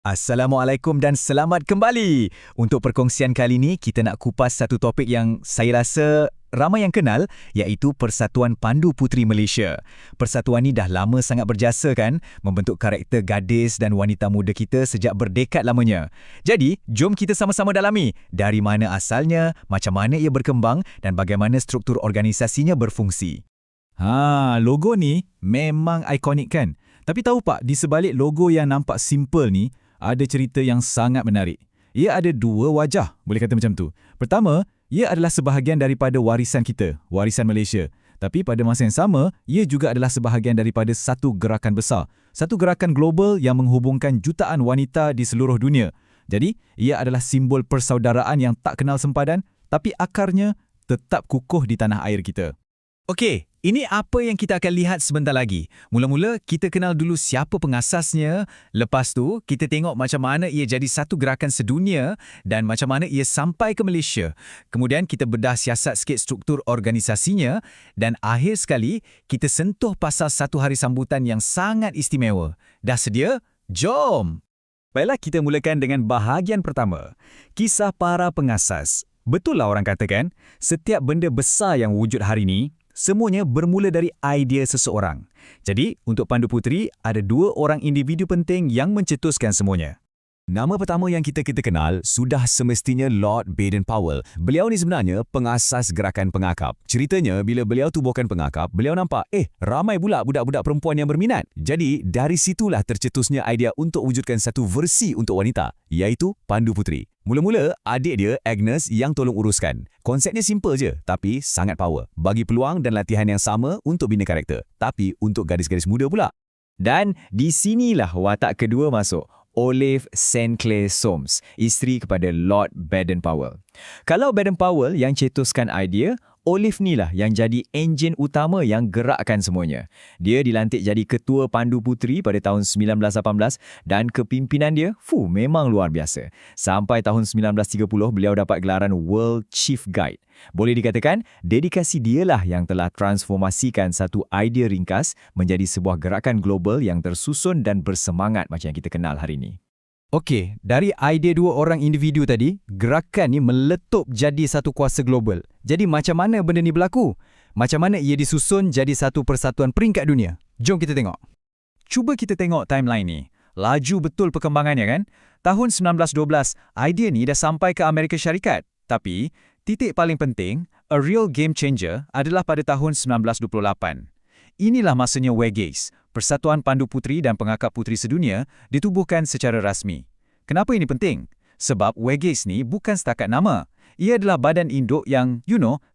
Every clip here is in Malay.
Assalamualaikum dan selamat kembali. Untuk perkongsian kali ini, kita nak kupas satu topik yang saya rasa ramai yang kenal, iaitu Persatuan Pandu Puteri Malaysia. Persatuan ni dah lama sangat berjasa kan, membentuk karakter gadis dan wanita muda kita sejak berdekad lamanya. Jadi, jom kita sama-sama dalami dari mana asalnya, macam mana ia berkembang dan bagaimana struktur organisasinya berfungsi. Logo ni memang ikonik kan? Tapi tahu pak, di sebalik logo yang nampak simple ni, ada cerita yang sangat menarik. Ia ada dua wajah, boleh kata macam tu. Pertama, ia adalah sebahagian daripada warisan kita, warisan Malaysia. Tapi pada masa yang sama, ia juga adalah sebahagian daripada satu gerakan besar. Satu gerakan global yang menghubungkan jutaan wanita di seluruh dunia. Jadi, ia adalah simbol persaudaraan yang tak kenal sempadan, tapi akarnya tetap kukuh di tanah air kita. Okey, ini apa yang kita akan lihat sebentar lagi. Mula-mula, kita kenal dulu siapa pengasasnya. Lepas tu, kita tengok macam mana ia jadi satu gerakan sedunia dan macam mana ia sampai ke Malaysia. Kemudian, kita bedah siasat sikit struktur organisasinya dan akhir sekali, kita sentuh pasal satu hari sambutan yang sangat istimewa. Dah sedia? Jom! Baiklah, kita mulakan dengan bahagian pertama. Kisah para pengasas. Betul lah orang katakan, setiap benda besar yang wujud hari ini, semuanya bermula dari idea seseorang. Jadi, untuk Pandu Puteri, ada dua orang individu penting yang mencetuskan semuanya. Nama pertama yang kita kenal sudah semestinya Lord Baden-Powell. Beliau ni sebenarnya pengasas gerakan pengakap. Ceritanya, bila beliau tubuhkan pengakap, beliau nampak, ramai pula budak-budak perempuan yang berminat. Jadi, dari situlah tercetusnya idea untuk wujudkan satu versi untuk wanita, iaitu Pandu Puteri. Mula-mula, adik dia, Agnes, yang tolong uruskan. Konsepnya simple je, tapi sangat power. Bagi peluang dan latihan yang sama untuk bina karakter. Tapi untuk gadis-gadis muda pula. Dan di sinilah watak kedua masuk. Olive St. Clair Soames, isteri kepada Lord Baden-Powell. Kalau Baden-Powell yang cetuskan idea, Olive ni lah yang jadi enjin utama yang gerakkan semuanya. Dia dilantik jadi Ketua Pandu Puteri pada tahun 1918 dan kepimpinan dia, memang luar biasa. Sampai tahun 1930, beliau dapat gelaran World Chief Guide. Boleh dikatakan, dedikasi dialah yang telah transformasikan satu idea ringkas menjadi sebuah gerakan global yang tersusun dan bersemangat macam yang kita kenal hari ini. Okey, dari idea dua orang individu tadi, gerakan ni meletup jadi satu kuasa global. Jadi macam mana benda ni berlaku? Macam mana ia disusun jadi satu persatuan peringkat dunia? Jom kita tengok. Cuba kita tengok timeline ni. Laju betul perkembangannya kan? Tahun 1912, idea ni dah sampai ke Amerika Syarikat. Tapi, titik paling penting, a real game changer adalah pada tahun 1928. Inilah masanya WGAIS, Persatuan Pandu Puteri dan Pengakap Puteri Sedunia, ditubuhkan secara rasmi. Kenapa ini penting? Sebab WGAIS ni bukan setakat nama. Ia adalah badan induk yang,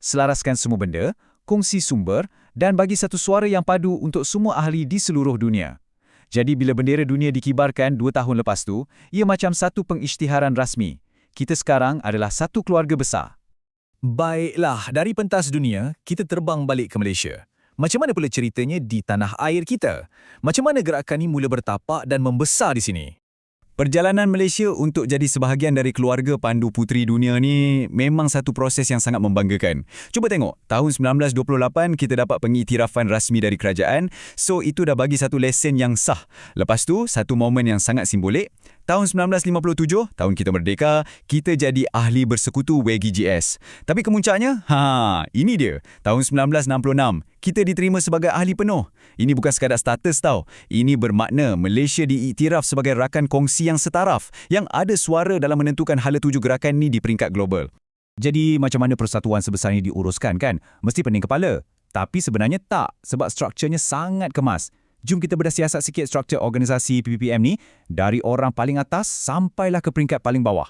selaraskan semua benda, kongsi sumber dan bagi satu suara yang padu untuk semua ahli di seluruh dunia. Jadi bila bendera dunia dikibarkan 2 tahun lepas tu, ia macam satu pengisytiharan rasmi. Kita sekarang adalah satu keluarga besar. Baiklah, dari pentas dunia, kita terbang balik ke Malaysia. Macam mana pula ceritanya di tanah air kita? Macam mana gerakan ini mula bertapak dan membesar di sini? Perjalanan Malaysia untuk jadi sebahagian dari keluarga Pandu Puteri dunia ni memang satu proses yang sangat membanggakan. Cuba tengok, tahun 1928 kita dapat pengiktirafan rasmi dari kerajaan, so itu dah bagi satu lesen yang sah. Lepas tu, satu momen yang sangat simbolik, tahun 1957, tahun kita merdeka, kita jadi ahli bersekutu WGGS. Tapi kemuncaknya, ini dia, tahun 1966, kita diterima sebagai ahli penuh. Ini bukan sekadar status tau. Ini bermakna Malaysia diiktiraf sebagai rakan kongsi yang setaraf, yang ada suara dalam menentukan hala tuju gerakan ni di peringkat global. Jadi macam mana persatuan sebesar ini diuruskan kan? Mesti pening kepala. Tapi sebenarnya tak, sebab strukturnya sangat kemas. Jom kita bedah siasat sikit struktur organisasi PPPM ni, dari orang paling atas sampailah ke peringkat paling bawah.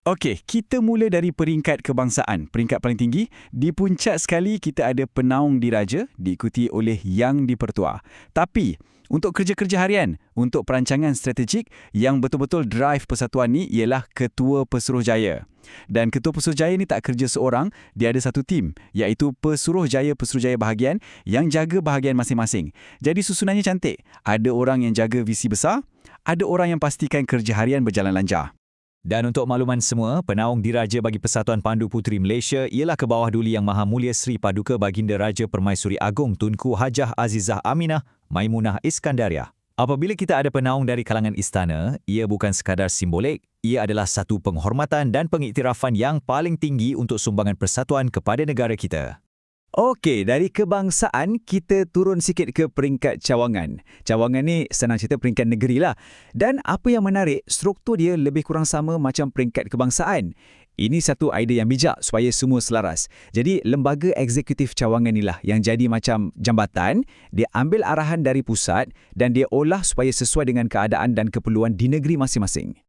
Okey, kita mula dari peringkat kebangsaan. Peringkat paling tinggi, di puncak sekali kita ada penaung diraja, diikuti oleh yang dipertua. Tapi, untuk kerja-kerja harian, untuk perancangan strategik, yang betul-betul drive persatuan ni ialah Ketua Pesuruhjaya. Dan Ketua Pesuruhjaya ni tak kerja seorang, dia ada satu tim, iaitu Pesuruhjaya bahagian yang jaga bahagian masing-masing. Jadi susunannya cantik. Ada orang yang jaga visi besar, ada orang yang pastikan kerja harian berjalan lancar. Dan untuk makluman semua, penaung diraja bagi Persatuan Pandu Puteri Malaysia ialah Kebawah Duli Yang Maha Mulia Sri Paduka Baginda Raja Permaisuri Agong Tunku Hajah Azizah Aminah Maimunah Iskandariah. Apabila kita ada penaung dari kalangan istana, ia bukan sekadar simbolik, ia adalah satu penghormatan dan pengiktirafan yang paling tinggi untuk sumbangan persatuan kepada negara kita. Okey, dari kebangsaan kita turun sikit ke peringkat cawangan. Cawangan ni senang cerita peringkat negeri lah. Dan apa yang menarik, struktur dia lebih kurang sama macam peringkat kebangsaan. Ini satu idea yang bijak supaya semua selaras. Jadi lembaga eksekutif cawangan inilah yang jadi macam jambatan, dia ambil arahan dari pusat dan dia olah supaya sesuai dengan keadaan dan keperluan di negeri masing-masing.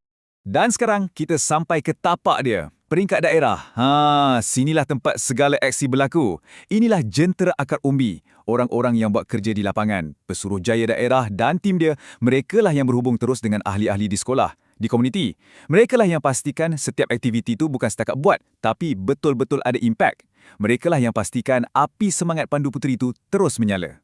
Dan sekarang kita sampai ke tapak dia. Peringkat daerah. Sinilah tempat segala aksi berlaku. Inilah jentera akar umbi. Orang-orang yang buat kerja di lapangan. Pesuruhjaya daerah dan tim dia, merekalah yang berhubung terus dengan ahli-ahli di sekolah, di komuniti. Merekalah yang pastikan setiap aktiviti itu bukan setakat buat, tapi betul-betul ada impak. Merekalah yang pastikan api semangat Pandu Puteri itu terus menyala.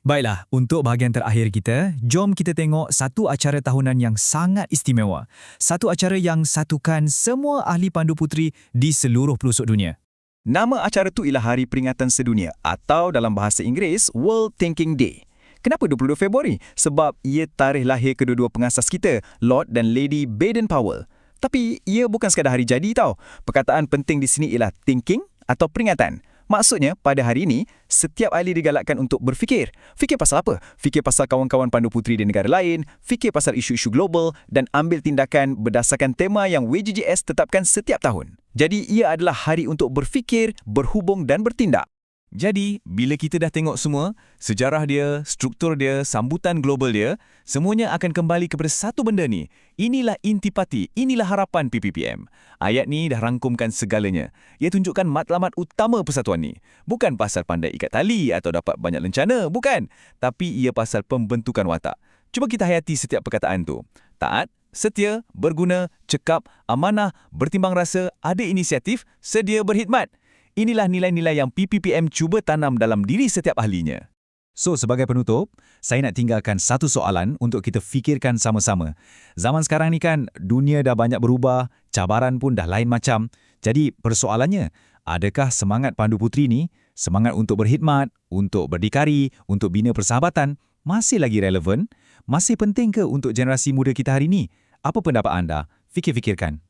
Baiklah, untuk bahagian terakhir kita, jom kita tengok satu acara tahunan yang sangat istimewa. Satu acara yang satukan semua ahli Pandu Puteri di seluruh pelosok dunia. Nama acara tu ialah Hari Peringatan Sedunia atau dalam bahasa Inggeris World Thinking Day. Kenapa 22 Februari? Sebab ia tarikh lahir kedua-dua pengasas kita, Lord dan Lady Baden-Powell. Tapi ia bukan sekadar hari jadi tau. Perkataan penting di sini ialah thinking atau peringatan. Maksudnya, pada hari ini, setiap ahli digalakkan untuk berfikir. Fikir pasal apa? Fikir pasal kawan-kawan Pandu Puteri di negara lain, fikir pasal isu-isu global dan ambil tindakan berdasarkan tema yang WJJS tetapkan setiap tahun. Jadi, ia adalah hari untuk berfikir, berhubung dan bertindak. Jadi, bila kita dah tengok semua, sejarah dia, struktur dia, sambutan global dia, semuanya akan kembali kepada satu benda ni. Inilah intipati, inilah harapan PPPM. Ayat ni dah rangkumkan segalanya. Ia tunjukkan matlamat utama persatuan ni. Bukan pasal pandai ikat tali atau dapat banyak lencana, bukan. Tapi ia pasal pembentukan watak. Cuba kita hayati setiap perkataan tu. Taat, setia, berguna, cekap, amanah, bertimbang rasa, ada inisiatif, sedia berkhidmat. Inilah nilai-nilai yang PPPM cuba tanam dalam diri setiap ahlinya. So, sebagai penutup, saya nak tinggalkan satu soalan untuk kita fikirkan sama-sama. Zaman sekarang ni kan, dunia dah banyak berubah, cabaran pun dah lain macam. Jadi, persoalannya, adakah semangat Pandu Puteri ni, semangat untuk berkhidmat, untuk berdikari, untuk bina persahabatan, masih lagi relevan? Masih penting ke untuk generasi muda kita hari ni? Apa pendapat anda? Fikir-fikirkan.